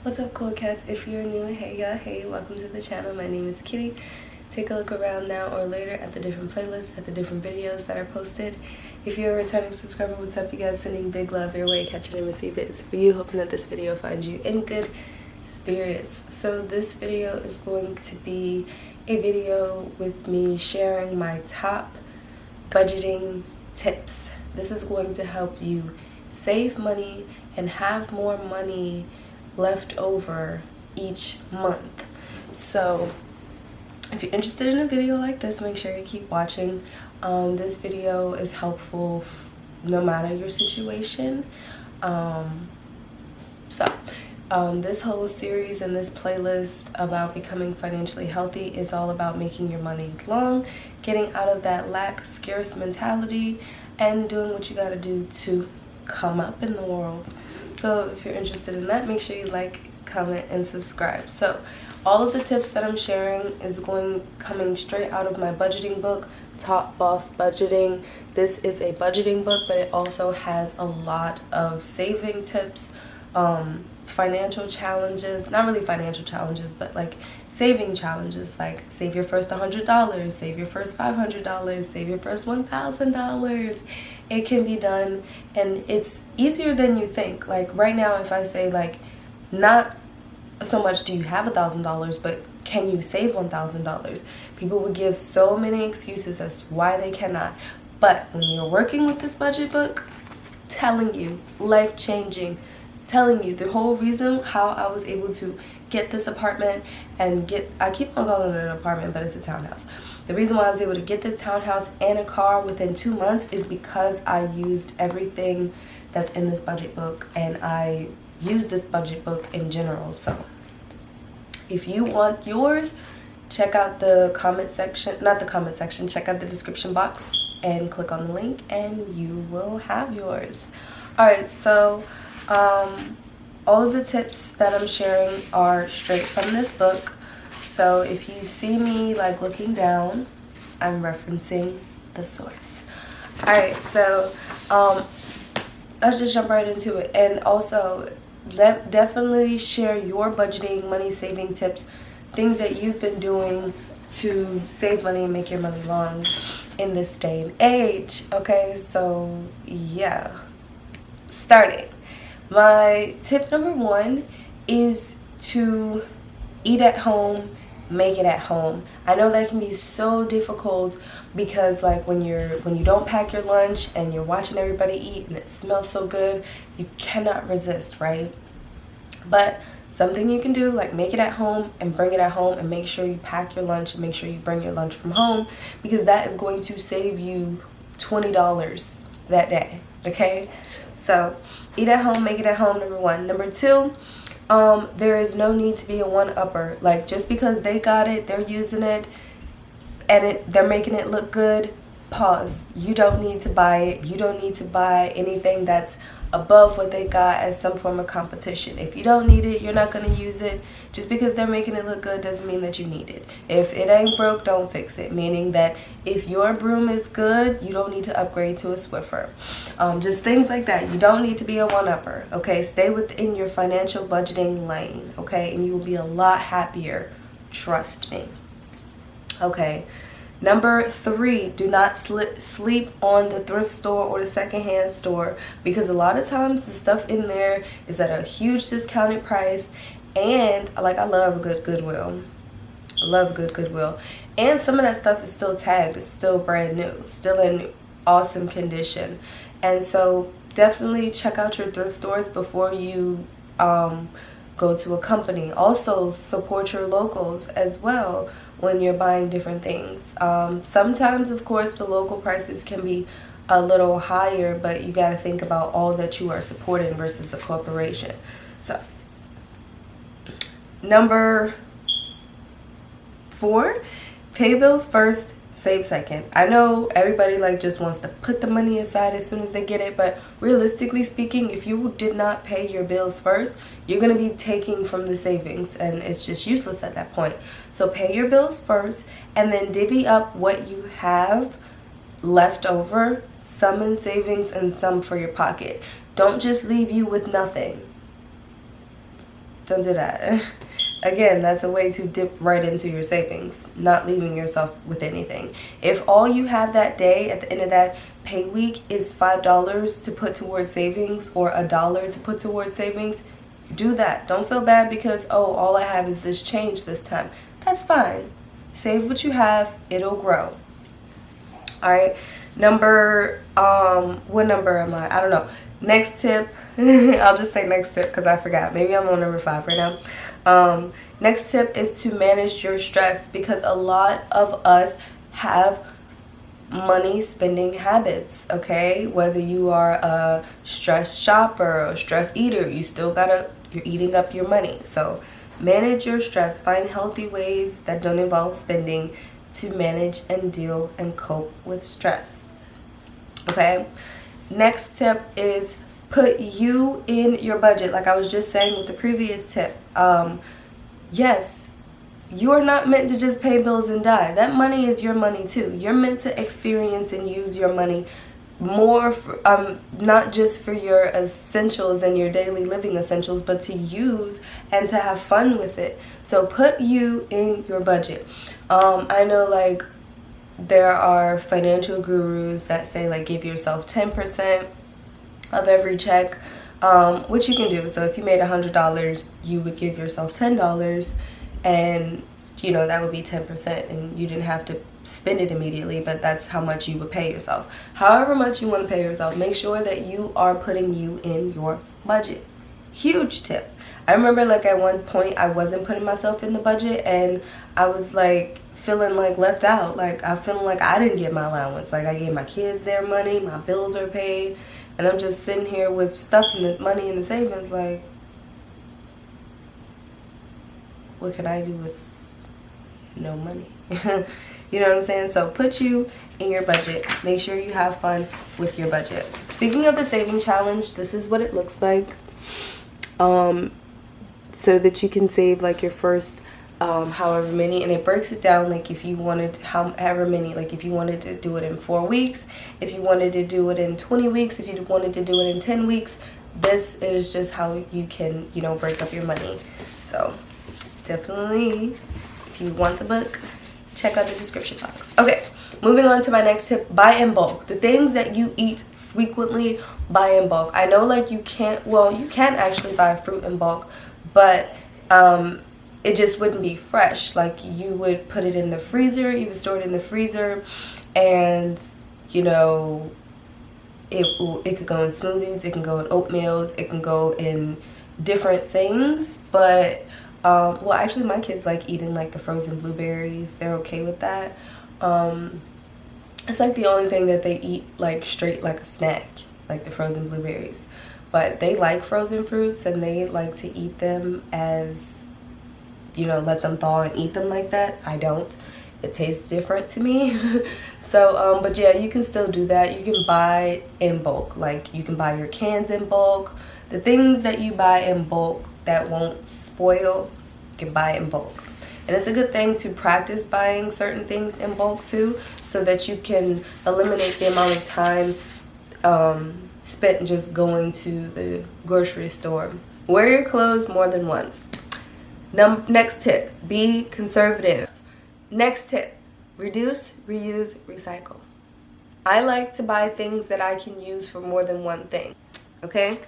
What's up, cool cats? If you're new, hey y'all, hey, welcome to the channel. My name is Kitty. Take a look around now or later at the different playlists, at the different videos that are posted. If you're a returning subscriber, what's up, you guys? Sending big love your way, catching and receive it. It's for you, hoping that this video finds you in good spirits. So this video is going to be a video with me sharing my top budgeting tips. This is going to help you save money and have more money left over each month. So if you're interested in a video like this, make sure you keep watching. This video is helpful no matter your situation. This whole series and this playlist about becoming financially healthy is all about making your money long, getting out of that lack scarce mentality, and doing what you gotta do to come up in the world. So if you're interested in that, make sure you like, comment, and subscribe. So all of the tips that I'm sharing is coming straight out of my budgeting book, Top Boss Budgeting. This is a budgeting book, but it also has a lot of saving tips, financial challenges, not really financial challenges, but like saving challenges, like save your first $100, save your first $500, save your first $1,000. It can be done, and it's easier than you think. Like right now, if I say like, not so much do you have $1,000, but can you save $1,000? People would give so many excuses as to why they cannot. But when you're working with this budget book, telling you, life-changing, telling you the whole reason how I was able to get this apartment and I keep on calling it an apartment, but it's a townhouse. The reason why I was able to get this townhouse and a car within 2 months is because I used everything that's in this budget book, and I use this budget book in general. So if you want yours, check out the comment section, not the comment section, check out the description box and click on the link and you will have yours. Alright, so all of the tips that I'm sharing are straight from this book. So if you see me like looking down, I'm referencing the source. Alright, so let's just jump right into it. And also definitely share your budgeting, money saving tips, things that you've been doing to save money and make your money long in this day and age. Okay, so yeah, starting. My tip number 1 is to eat at home, make it at home. I know that can be so difficult because like when you don't pack your lunch and you're watching everybody eat and it smells so good, you cannot resist, right? But something you can do, like make it at home and bring it at home, and make sure you pack your lunch and make sure you bring your lunch from home, because that is going to save you $20 that day. Okay, so eat at home, make it at home, number 1. Number 2, there is no need to be a one-upper. Like just because they got it, they're using it, and they're making it look good, pause. You don't need to buy it. You don't need to buy anything that's above what they got as some form of competition. If you don't need it, you're not going to use it. Just because they're making it look good doesn't mean that you need it. If it ain't broke, don't fix it. Meaning that if your broom is good, you don't need to upgrade to a Swiffer. Just things like that. You don't need to be a one-upper. Okay, stay within your financial budgeting lane. Okay, and you will be a lot happier. Trust me. Okay. Number 3, do not sleep on the thrift store or the secondhand store, because a lot of times the stuff in there is at a huge discounted price, and like I love a good Goodwill. I love a good Goodwill. And some of that stuff is still tagged, it's still brand new, still in awesome condition. And so definitely check out your thrift stores before you go to a company. Also support your locals as well when you're buying different things. Sometimes, of course, the local prices can be a little higher, but you got to think about all that you are supporting versus a corporation. So number 4, pay bills first, save second. I know everybody like just wants to put the money aside as soon as they get it, but realistically speaking, if you did not pay your bills first, you're going to be taking from the savings, and it's just useless at that point. So pay your bills first, and then divvy up what you have left over, some in savings and some for your pocket. Don't just leave you with nothing. Don't do that. Again, that's a way to dip right into your savings, not leaving yourself with anything. If all you have that day at the end of that pay week is $5 to put towards savings or $1 to put towards savings, do that. Don't feel bad because, oh, all I have is this change this time. That's fine. Save what you have. It'll grow. All right. What number am I? I don't know. Next tip. I'll just say next tip because I forgot. Maybe I'm on number 5 right now. Next tip is to manage your stress, because a lot of us have money spending habits, okay? Whether you are a stress shopper or stress eater, you're eating up your money. So manage your stress. Find healthy ways that don't involve spending to manage and deal and cope with stress. Okay? Next tip is put you in your budget. Like I was just saying with the previous tip. Yes, you are not meant to just pay bills and die. That money is your money too. You're meant to experience and use your money more for, not just for your essentials and your daily living essentials, but to use and to have fun with it. So put you in your budget. I know like there are financial gurus that say like give yourself 10% of every check, which you can do. So if you made $100, you would give yourself $10, and you know that would be 10%, and you didn't have to spend it immediately, but that's how much you would pay yourself. However much you want to pay yourself, make sure that you are putting you in your budget. Huge tip. I remember like at one point I wasn't putting myself in the budget, and I was like feeling like left out. Like I feeling like I didn't get my allowance. Like I gave my kids their money, my bills are paid, and I'm just sitting here with stuff in the money in the savings. Like, what can I do with no money? You know what I'm saying? So put you in your budget. Make sure you have fun with your budget. Speaking of the saving challenge, this is what it looks like. So that you can save like your first however many, and it breaks it down like if you wanted however many, like if you wanted to do it in 4 weeks, if you wanted to do it in 20 weeks, if you wanted to do it in 10 weeks. This is just how you can, you know, break up your money. So definitely, if you want the book, check out the description box. Okay, moving on to my next tip. Buy in bulk. The things that you eat frequently, buy in bulk. I know like you can actually buy fruit in bulk, but it just wouldn't be fresh. Like you would put it in the freezer, you would store it in the freezer, and you know, it could go in smoothies, it can go in oatmeals, it can go in different things. But well, actually my kids like eating like the frozen blueberries. They're okay with that. It's like the only thing that they eat like straight like a snack, like the frozen blueberries. But they like frozen fruits, and they like to eat them as, you know, let them thaw and eat them like that. I don't. It tastes different to me. So, but yeah, you can still do that. You can buy in bulk. Like you can buy your cans in bulk. The things that you buy in bulk that won't spoil, you can buy in bulk. And it's a good thing to practice buying certain things in bulk too, so that you can eliminate the amount of time spent just going to the grocery store. Wear your clothes more than once. Next tip, be conservative. Next tip, reduce, reuse, recycle. I like to buy things that I can use for more than one thing, okay?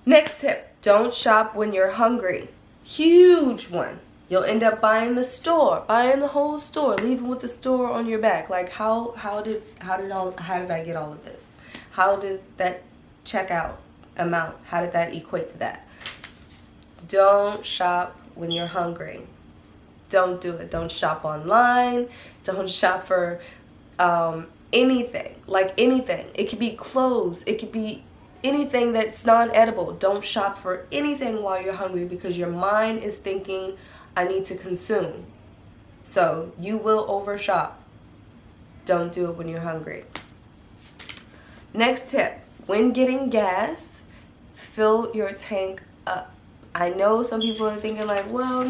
Next tip, don't shop when you're hungry. Huge one. You'll end up buying the whole store, leaving with the store on your back. Like how did I get all of this? How did that checkout amount, how did that equate to that? Don't shop when you're hungry. Don't do it. Don't shop online. Don't shop for anything. Like anything. It could be clothes. It could be anything that's non-edible. Don't shop for anything while you're hungry, because your mind is thinking, I need to consume. So you will overshop. Don't do it when you're hungry. Next tip, when getting gas, fill your tank up. I know some people are thinking like, well,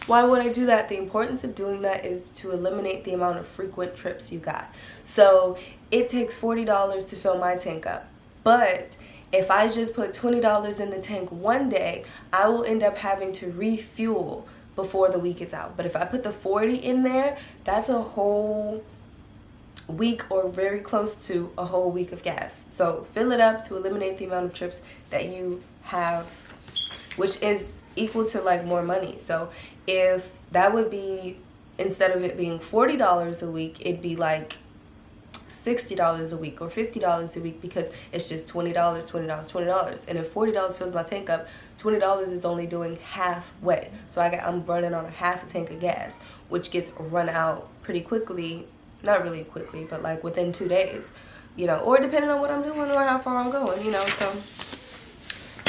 why would I do that? The importance of doing that is to eliminate the amount of frequent trips you got. So it takes $40 to fill my tank up. But If I just put $20 in the tank one day, I will end up having to refuel before the week is out. But if I put the 40 in there, that's a whole week or very close to a whole week of gas. So fill it up to eliminate the amount of trips that you have, which is equal to like more money. So if that would be, instead of it being $40 a week, it'd be like $60 a week or $50 a week, because it's just $20, $20. And if $40 fills my tank up, $20 is only doing halfway. So I'm running on a half a tank of gas, which gets run out pretty quickly. Not really quickly, but like within 2 days, you know, or depending on what I'm doing or how far I'm going, you know. So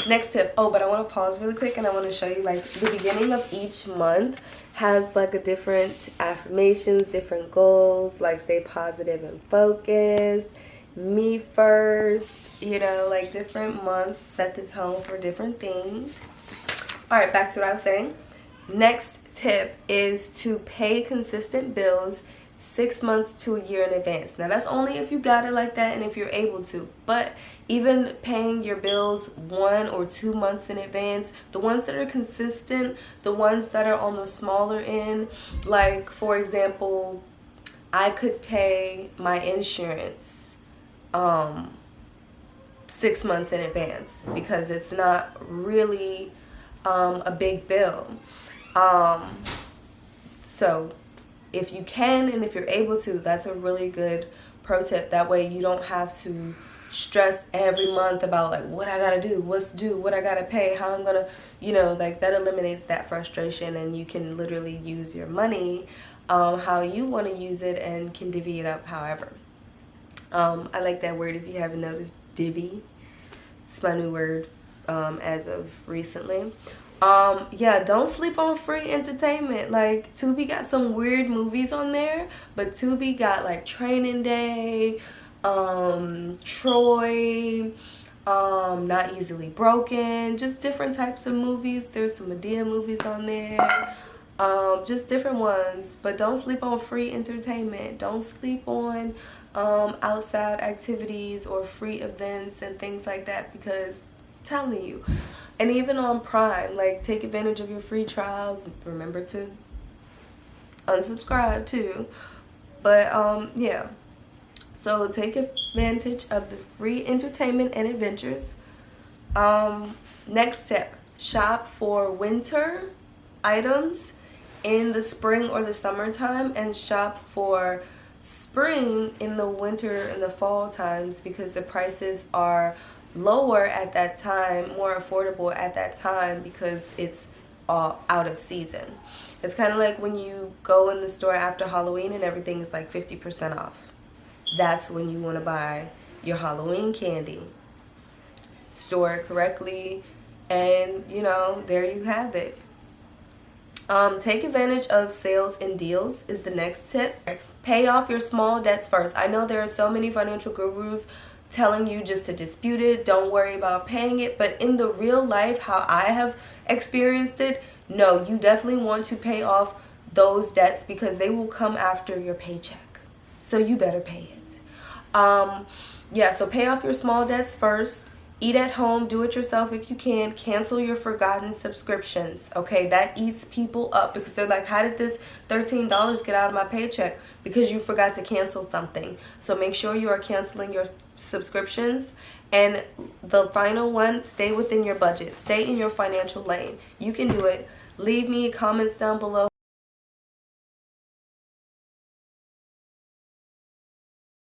next tip. Oh, but I want to pause really quick and I want to show you, like, the beginning of each month has like a different affirmations, different goals, like stay positive and focused, me first, you know, like different months set the tone for different things. All right, back to what I was saying. Next tip is to pay consistent bills 6 months to a year in advance. Now that's only if you got it like that and if you're able to, but even paying your bills 1 or 2 months in advance, the ones that are consistent, the ones that are on the smaller end, like for example, I could pay my insurance 6 months in advance because it's not really a big bill. So if you can and if you're able to, that's a really good pro tip. That way you don't have to stress every month about like what I gotta do, what's due, what I gotta pay, how I'm gonna, you know, like that eliminates that frustration, and you can literally use your money how you want to use it and can divvy it up however. I like that word, if you haven't noticed, divvy. It's my new word as of recently. Yeah, don't sleep on free entertainment. Like, Tubi got some weird movies on there, but Tubi got like Training Day, Troy, Not Easily Broken, just different types of movies. There's some Medea movies on there, just different ones. But don't sleep on free entertainment. Don't sleep on outside activities or free events and things like that, because I'm telling you. And even on Prime, like, take advantage of your free trials. Remember to unsubscribe too. But yeah, so take advantage of the free entertainment and adventures. Next step, shop for winter items in the spring or the summertime, and shop for spring in the winter and the fall times, because the prices are lower at that time, more affordable at that time, because it's all out of season. It's kind of like when you go in the store after Halloween and everything is like 50% off. That's when you want to buy your Halloween candy. Store it correctly, and you know, there you have it. Take advantage of sales and deals is the next tip. Pay off your small debts first. I know there are so many financial gurus telling you just to dispute it, don't worry about paying it, but in the real life, how I have experienced it, no, you definitely want to pay off those debts, because they will come after your paycheck, so you better pay it. Yeah, so pay off your small debts first. Eat at home, do it yourself if you can. Cancel your forgotten subscriptions, okay? That eats people up, because they're like, how did this $13 get out of my paycheck? Because you forgot to cancel something. So make sure you are canceling your subscriptions. And the final one, stay within your budget. Stay in your financial lane. You can do it. Leave me comments down below.